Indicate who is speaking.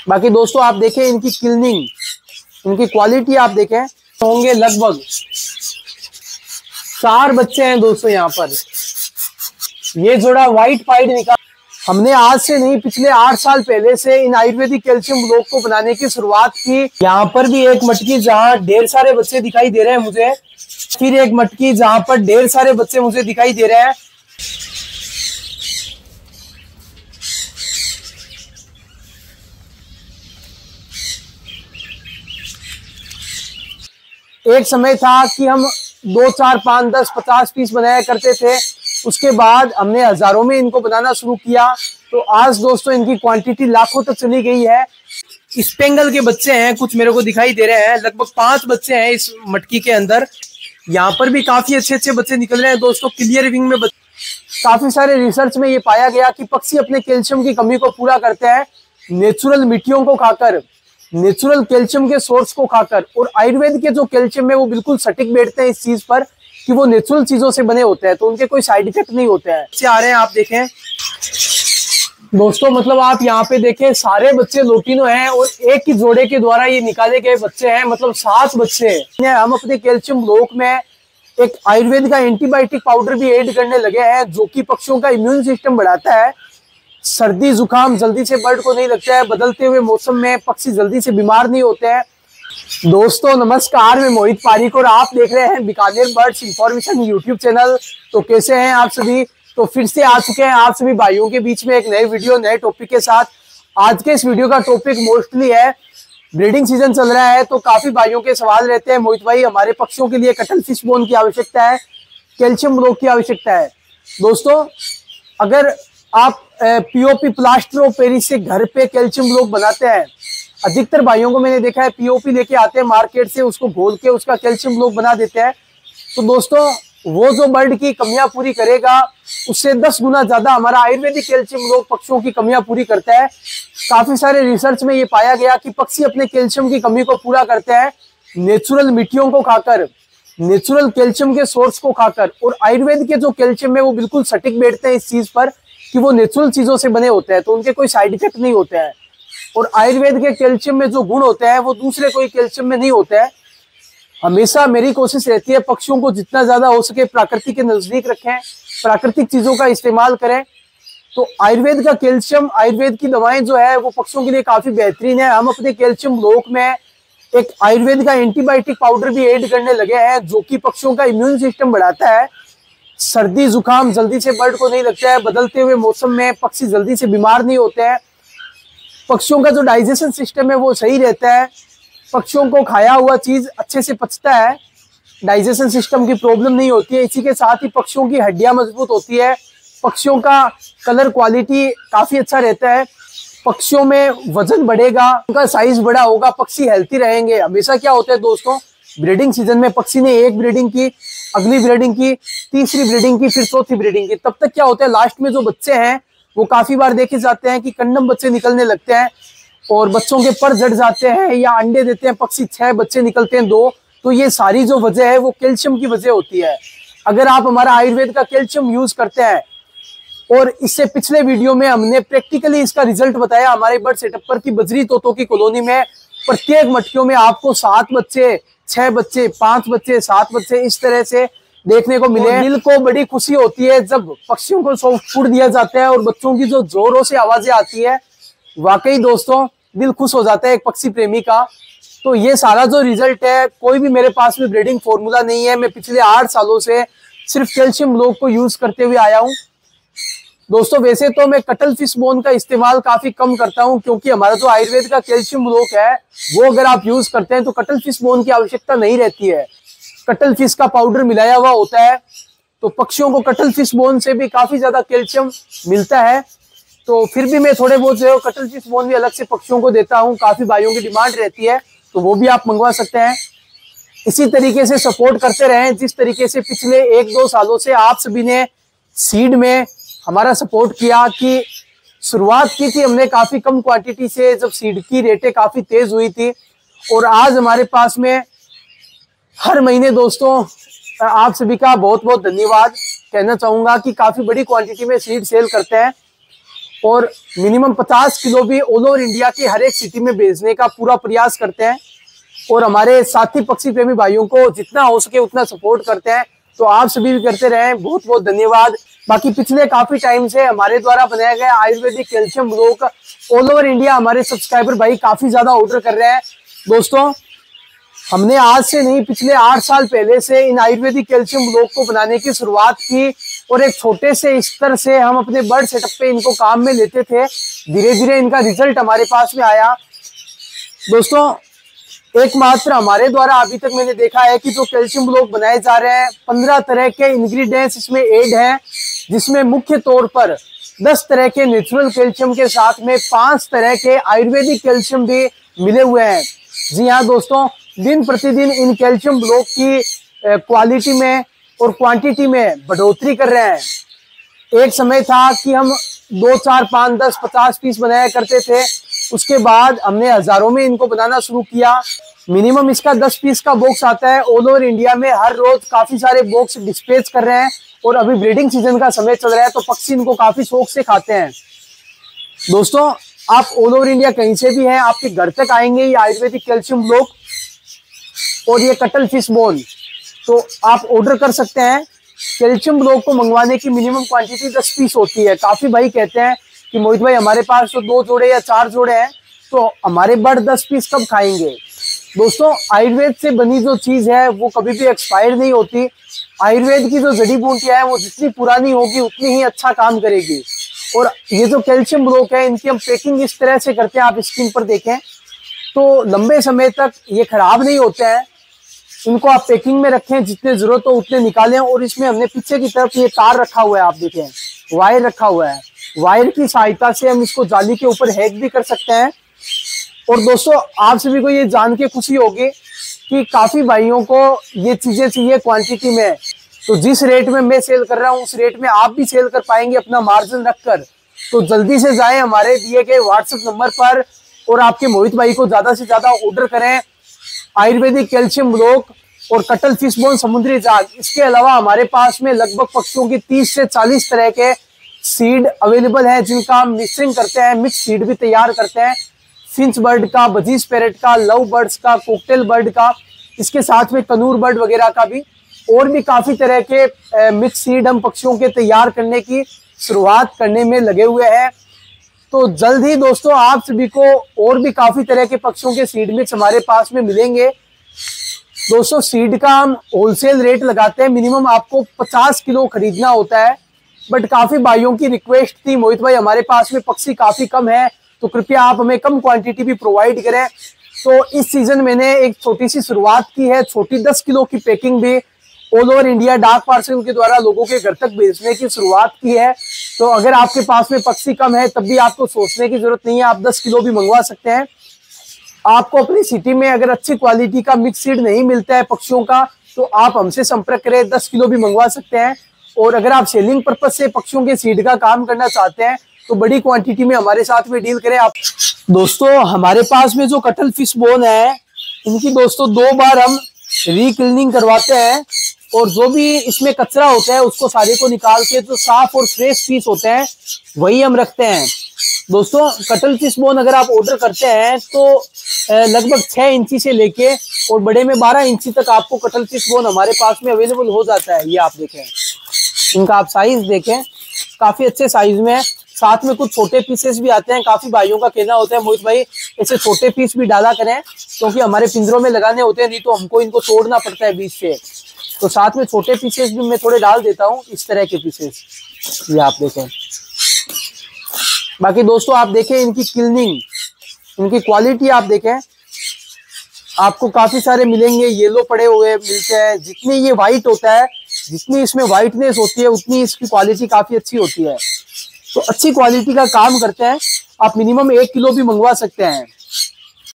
Speaker 1: बाकी दोस्तों आप देखें इनकी क्लीनिंग, इनकी क्वालिटी आप देखें, होंगे लगभग 4 बच्चे हैं दोस्तों यहाँ पर। ये जोड़ा व्हाइट पाइड निकाल, हमने आज से नहीं पिछले 8 साल पहले से इन आयुर्वेदिक कैल्शियम ब्लॉक को बनाने की शुरुआत की। यहाँ पर भी एक मटकी जहाँ ढेर सारे बच्चे दिखाई दे रहे हैं मुझे, फिर एक मटकी जहाँ पर ढेर सारे बच्चे मुझे दिखाई दे रहे हैं। एक समय था कि हम 2, 4, 5, 10, 50 पीस बनाया करते थे, उसके बाद हमने हजारों में इनको बनाना शुरू किया। तो आज दोस्तों इनकी क्वांटिटी लाखों तक चली गई है। स्पेंगल के बच्चे हैं, कुछ मेरे को दिखाई दे रहे हैं, लगभग 5 बच्चे हैं इस मटकी के अंदर। यहाँ पर भी काफी अच्छे अच्छे बच्चे निकल रहे हैं दोस्तों। क्लियर विंग में काफी सारे रिसर्च में ये पाया गया कि पक्षी अपने कैल्शियम की कमी को पूरा करते हैं नेचुरल मिट्टियों को खाकर, नेचुरल कैल्शियम के सोर्स को खाकर। और आयुर्वेद के जो कैल्शियम है वो बिल्कुल सटीक बैठते हैं इस चीज पर कि वो नेचुरल चीजों से बने होते हैं, तो उनके कोई साइड इफेक्ट नहीं होते हैं। बच्चे आ रहे हैं, आप देखें दोस्तों, मतलब आप यहाँ पे देखें सारे बच्चे लोटिनो हैं और एक ही जोड़े के द्वारा ये निकाले गए बच्चे हैं, मतलब 7 बच्चे हैं। हम अपने कैल्शियम ब्लॉक में एक आयुर्वेद का एंटीबायोटिक पाउडर भी ऐड करने लगे हैं जो कि पक्षियों का इम्यून सिस्टम बढ़ाता है। सर्दी जुकाम जल्दी से बर्ड को नहीं लगता है, बदलते हुए मौसम में पक्षी जल्दी से बीमार नहीं होते हैं। दोस्तों नमस्कार, मैं मोहित पारिक और आप देख रहे हैं Bikaner birds information YouTube channel. तो कैसे हैं आप सभी? तो फिर से आ चुके हैं आप सभी भाइयों के बीच में एक नए वीडियो नए टॉपिक के साथ। आज के इस वीडियो का टॉपिक मोस्टली है, ब्रीडिंग सीजन चल रहा है तो काफी भाइयों के सवाल रहते हैं, मोहित भाई हमारे पक्षियों के लिए कटल फिश बोन की आवश्यकता है, कैल्शियम ब्लॉक की आवश्यकता है। दोस्तों अगर आप पीओपी प्लास्टर ऑफ पेरिस से घर पे कैल्शियम ब्लॉक बनाते हैं, अधिकतर भाइयों को मैंने देखा है पीओपी लेके आते हैं मार्केट से, उसको घोल के उसका कैल्शियम ब्लॉक बना देते हैं। तो दोस्तों वो जो बर्ड की कमियां पूरी करेगा उससे 10 गुना ज्यादा हमारा आयुर्वेदिक कैल्शियम ब्लॉक पक्षियों की कमियां पूरी करता है। काफी सारे रिसर्च में ये पाया गया कि पक्षी अपने कैल्शियम की कमी को पूरा करते हैं नेचुरल मिट्टियों को खाकर, नेचुरल कैल्शियम के सोर्स को खाकर। और आयुर्वेद के जो कैल्शियम है वो बिल्कुल सटीक बैठते हैं इस चीज पर कि वो नेचुरल चीजों से बने होते हैं, तो उनके कोई साइड इफेक्ट नहीं होते हैं। और आयुर्वेद के कैल्शियम में जो गुण होते हैं वो दूसरे कोई कैल्शियम में नहीं होते हैं। हमेशा मेरी कोशिश रहती है पक्षियों को जितना ज्यादा हो सके प्रकृति के नजदीक रखें, प्राकृतिक चीजों का इस्तेमाल करें। तो आयुर्वेद का कैल्शियम, आयुर्वेद की दवाएं जो है वो पक्षियों के लिए काफी बेहतरीन है। हम अपने कैल्शियम ब्लॉक में एक आयुर्वेद का एंटीबायोटिक पाउडर भी ऐड करने लगे हैं जो कि पक्षियों का इम्यून सिस्टम बढ़ाता है। सर्दी जुकाम जल्दी से बर्ड को नहीं लगता है, बदलते हुए मौसम में पक्षी जल्दी से बीमार नहीं होते हैं, पक्षियों का जो डाइजेशन सिस्टम है वो सही रहता है, पक्षियों को खाया हुआ चीज अच्छे से पचता है, डाइजेशन सिस्टम की प्रॉब्लम नहीं होती है। इसी के साथ ही पक्षियों की हड्डियां मजबूत होती है, पक्षियों का कलर क्वालिटी काफी अच्छा रहता है, पक्षियों में वजन बढ़ेगा, उनका साइज बड़ा होगा, पक्षी हेल्थी रहेंगे। हमेशा क्या होता है दोस्तों, ब्रीडिंग सीजन में पक्षी ने एक ब्रीडिंग की, अगली ब्रीडिंग की, तीसरी ब्रीडिंग की, फिर चौथी ब्रीडिंग की, तब तक क्या होता है लास्ट में जो बच्चे हैं वो काफी बार देखे जाते हैं कि कंडम बच्चे निकलने लगते हैं और बच्चों के पर जड़ जाते हैं या अंडे देते हैं पक्षी, 6 बच्चे निकलते हैं 2। तो ये सारी जो वजह है वो कैल्शियम की वजह होती है। अगर आप हमारा आयुर्वेद का कैल्शियम यूज करते हैं, और इससे पिछले वीडियो में हमने प्रैक्टिकली इसका रिजल्ट बताया हमारे बर्ड सेटअप पर कि बजरी तोतों की कॉलोनी में प्रत्येक मटकियों में आपको 7 बच्चे, 6 बच्चे, 5 बच्चे, 7 बच्चे इस तरह से देखने को मिले। दिल को बड़ी खुशी होती है जब पक्षियों को सॉफ्ट फूड दिया जाता है और बच्चों की जो जोरों से आवाजें आती है, वाकई दोस्तों दिल खुश हो जाता है एक पक्षी प्रेमी का। तो ये सारा जो रिजल्ट है, कोई भी मेरे पास में ब्रीडिंग फॉर्मूला नहीं है, मैं पिछले 8 सालों से सिर्फ कैल्शियम ब्लॉक को यूज करते हुए आया हूँ दोस्तों। वैसे तो मैं कटल फिश बोन का इस्तेमाल काफी कम करता हूं क्योंकि हमारा जो आयुर्वेद का कैल्शियम ब्लॉक है वो अगर आप यूज करते हैं तो कटल फिश बोन की आवश्यकता नहीं रहती है। कटल फिश का पाउडर मिलाया हुआ होता है, तो पक्षियों को कटल फिश बोन से भी काफी ज्यादा कैल्शियम मिलता है। तो फिर भी मैं थोड़े बहुत जो है कटल फिश बोन भी अलग से पक्षियों को देता हूँ, काफी भाइयों की डिमांड रहती है तो वो भी आप मंगवा सकते हैं। इसी तरीके से सपोर्ट करते रहें जिस तरीके से पिछले 1-2 सालों से आप सभी ने सीड में हमारा सपोर्ट किया। कि शुरुआत की थी हमने काफी कम क्वांटिटी से, जब सीड की रेटें काफी तेज हुई थी, और आज हमारे पास में हर महीने दोस्तों आप सभी का बहुत बहुत धन्यवाद कहना चाहूंगा कि काफी बड़ी क्वांटिटी में सीड सेल करते हैं। और मिनिमम 50 किलो भी ऑल ओवर इंडिया के हर एक सिटी में भेजने का पूरा प्रयास करते हैं और हमारे साथी पक्षी प्रेमी भाइयों को जितना हो सके उतना सपोर्ट करते हैं। तो आप सभी भी करते रहें, बहुत बहुत धन्यवाद। बाकी पिछले काफी टाइम से हमारे द्वारा बनाया गया Ayurvedic calcium block all over India हमारे सब्सक्राइबर भाई काफी ज्यादा ऑर्डर कर रहे हैं। दोस्तों हमने आज से नहीं, पिछले 8 साल पहले से इन आयुर्वेदिक कैल्शियम ब्लॉक को बनाने की शुरुआत की और एक छोटे से स्तर से हम अपने बर्ड सेटअप पे इनको काम में लेते थे। धीरे धीरे इनका रिजल्ट हमारे पास में आया। दोस्तों एकमात्र हमारे द्वारा अभी तक मैंने देखा है कि जो कैल्शियम ब्लॉक बनाए जा रहे हैं 15 तरह के इंग्रेडिएंट्स इसमें ऐड हैं, जिसमें मुख्य तौर पर 10 तरह के नेचुरल कैल्शियम के साथ में 5 तरह के आयुर्वेदिक कैल्शियम भी मिले हुए हैं। जी हाँ दोस्तों, दिन प्रतिदिन इन कैल्शियम ब्लॉक की क्वालिटी में और क्वांटिटी में बढ़ोतरी कर रहे हैं। एक समय था कि हम 2, 4, 5, 10, 50 पीस बनाया करते थे, उसके बाद हमने हजारों में इनको बनाना शुरू किया। मिनिमम इसका 10 पीस का बॉक्स आता है। ऑल ओवर इंडिया में हर रोज काफी सारे बॉक्स डिस्पैच कर रहे हैं और अभी ब्रीडिंग सीजन का समय चल रहा है तो पक्षी इनको काफी शौक से खाते हैं। दोस्तों आप ऑल ओवर इंडिया कहीं से भी हैं, आपके घर तक आएंगे ये आयुर्वेदिक कैल्शियम ब्लॉक और ये कटल फिश बोन, तो आप ऑर्डर कर सकते हैं। कैल्शियम ब्लॉक को मंगवाने की मिनिमम क्वांटिटी 10 पीस होती है। काफी भाई कहते हैं कि मोहित भाई हमारे पास तो 2 जोड़े या 4 जोड़े हैं, तो हमारे बर्ड 10 पीस कब खाएंगे। दोस्तों आयुर्वेद से बनी जो चीज है वो कभी भी एक्सपायर नहीं होती। आयुर्वेद की जो जड़ी बूटियां हैं वो जितनी पुरानी होगी उतनी ही अच्छा काम करेगी। और ये जो कैल्शियम ब्लॉक है इनकी हम पैकिंग इस तरह से करते हैं, आप स्क्रीन पर देखें तो लंबे समय तक ये खराब नहीं होते हैं। इनको आप पैकिंग में रखें, जितने जरूरत हो उतने निकालें। और इसमें हमने पीछे की तरफ ये तार रखा हुआ है, आप देखें वायर रखा हुआ है। वायर की सहायता से हम इसको जाली के ऊपर हैक भी कर सकते हैं। और दोस्तों आप सभी को ये जान के खुशी होगी कि काफी भाइयों को ये चीजें चाहिए क्वांटिटी में, तो जिस रेट में मैं सेल कर रहा हूँ उस रेट में आप भी सेल कर पाएंगे अपना मार्जिन रखकर। तो जल्दी से जाएं हमारे दिए गए व्हाट्सएप नंबर पर और आपके मोहित भाई को ज्यादा से ज्यादा ऑर्डर करें। आयुर्वेदिक कैल्शियम ब्लॉक और कटल फिश बोन समुद्री जाग, इसके अलावा हमारे पास में लगभग पक्षियों की 30 से 40 तरह के सीड अवेलेबल है जिनका हम मिक्सिंग करते हैं, मिक्स सीड भी तैयार करते हैं। फिंच बर्ड का, बजीज पैरेट का, लव बर्ड्स का, कोकटेल बर्ड का, इसके साथ में कनूर बर्ड वगैरह का भी, और भी काफी तरह के मिक्स सीड हम पक्षियों के तैयार करने की शुरुआत करने में लगे हुए हैं। तो जल्द ही दोस्तों आप सभी को और भी काफी तरह के पक्षियों के सीड मिक्स हमारे पास में मिलेंगे। दोस्तों सीड का हम होलसेल रेट लगाते हैं, मिनिमम आपको 50 किलो खरीदना होता है। बट काफी भाइयों की रिक्वेस्ट थी मोहित भाई हमारे पास में पक्षी काफी कम है तो कृपया आप हमें कम क्वांटिटी भी प्रोवाइड करें। तो इस सीजन मैंने एक छोटी सी शुरुआत की है, छोटी 10 किलो की पैकिंग भी ऑल ओवर इंडिया डाक पार्सल के द्वारा लोगों के घर तक भेजने की शुरुआत की है। तो अगर आपके पास में पक्षी कम है तब भी आपको सोचने की जरूरत नहीं है, आप 10 किलो भी मंगवा सकते हैं। आपको अपनी सिटी में अगर अच्छी क्वालिटी का मिक्स सीड नहीं मिलता है पक्षियों का तो आप हमसे संपर्क करें, 10 किलो भी मंगवा सकते हैं। और अगर आप सेलिंग पर्पज से पक्षियों के सीड का काम करना चाहते हैं तो बड़ी क्वांटिटी में हमारे साथ में डील करें आप। दोस्तों हमारे पास में जो कटल फिश बोन है इनकी दोस्तों 2 बार हम रीक्लीनिंग करवाते हैं और जो भी इसमें कचरा होता है उसको सारे को निकाल के जो साफ और फ्रेश पीस होते हैं वही हम रखते हैं। दोस्तों कटल फिश बोन अगर आप ऑर्डर करते हैं तो लगभग 6 इंची से लेके और बड़े में 12 इंची तक आपको कटल फिश बोन हमारे पास में अवेलेबल हो जाता है। ये आप देखें, इनका आप साइज देखें, काफी अच्छे साइज में है। साथ में कुछ छोटे पीसेस भी आते हैं। काफी भाइयों का कहना होता है मोहित भाई ऐसे छोटे पीस भी डाला करें क्योंकि हमारे पिंजरों में लगाने होते हैं, नहीं तो हमको इनको तोड़ना पड़ता है बीच से। तो साथ में छोटे पीसेस भी मैं थोड़े डाल देता हूँ, इस तरह के पीसेस, ये आप देखें। बाकी दोस्तों आप देखें इनकी क्लीनिंग, इनकी क्वालिटी आप देखें, आपको काफी सारे मिलेंगे, येलो पड़े हुए मिलते हैं। जितनी ये व्हाइट होता है, जितनी इसमें व्हाइटनेस होती है उतनी इसकी क्वालिटी काफी अच्छी होती है। तो अच्छी क्वालिटी का काम करते हैं, आप मिनिमम 1 किलो भी मंगवा सकते हैं।